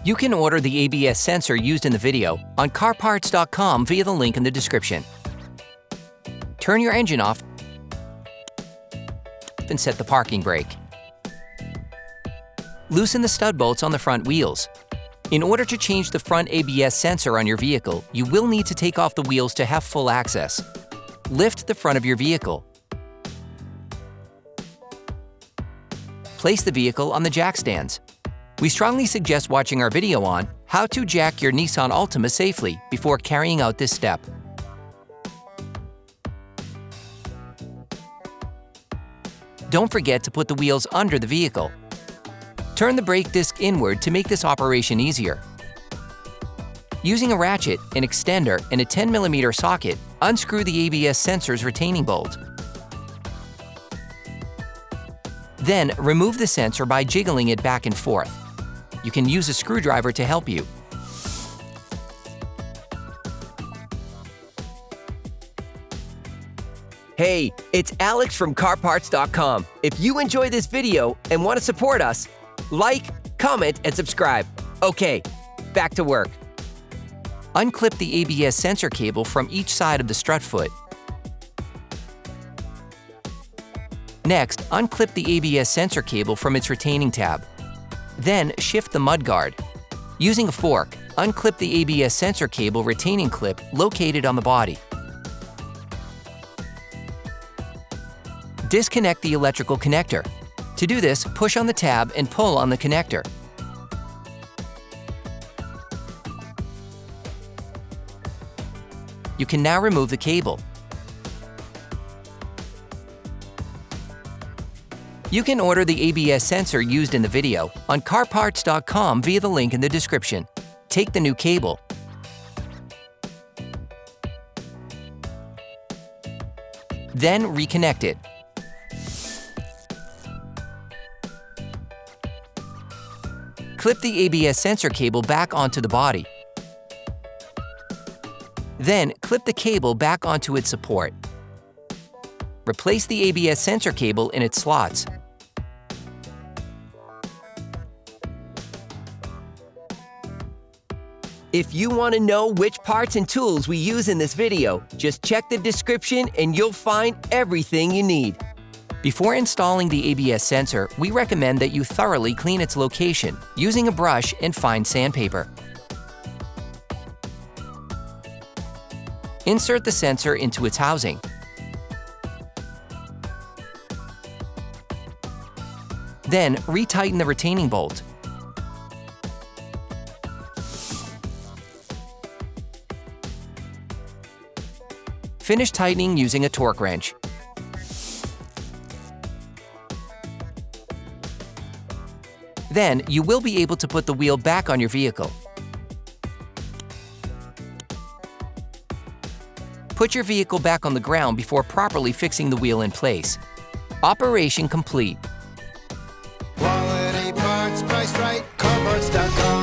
You can order the ABS sensor used in the video on CarParts.com via the link in the description. Turn your engine off and set the parking brake. Loosen the stud bolts on the front wheels. In order to change the front ABS sensor on your vehicle, you will need to take off the wheels to have full access. Lift the front of your vehicle. Place the vehicle on the jack stands. We strongly suggest watching our video on how to jack your Nissan Altima safely before carrying out this step. Don't forget to put the wheels under the vehicle. Turn the brake disc inward to make this operation easier. Using a ratchet, an extender, and a 10mm socket, unscrew the ABS sensor's retaining bolt. Then, remove the sensor by jiggling it back and forth. You can use a screwdriver to help you. Hey, it's Alex from CarParts.com. If you enjoy this video and want to support us, like, comment, and subscribe. Okay, back to work. Unclip the ABS sensor cable from each side of the strut foot. Next, unclip the ABS sensor cable from its retaining tab. Then, shift the mudguard. Using a fork, unclip the ABS sensor cable retaining clip located on the body. Disconnect the electrical connector. To do this, push on the tab and pull on the connector. You can now remove the cable. You can order the ABS sensor used in the video on CarParts.com via the link in the description. Take the new cable. Then reconnect it. Clip the ABS sensor cable back onto the body. Then, clip the cable back onto its support. Replace the ABS sensor cable in its slots. If you want to know which parts and tools we use in this video, just check the description and you'll find everything you need. Before installing the ABS sensor, we recommend that you thoroughly clean its location using a brush and fine sandpaper. Insert the sensor into its housing. Then, retighten the retaining bolt. Finish tightening using a torque wrench. Then, you will be able to put the wheel back on your vehicle. Put your vehicle back on the ground before properly fixing the wheel in place. Operation complete. Quality parts, priced right, CarParts.com.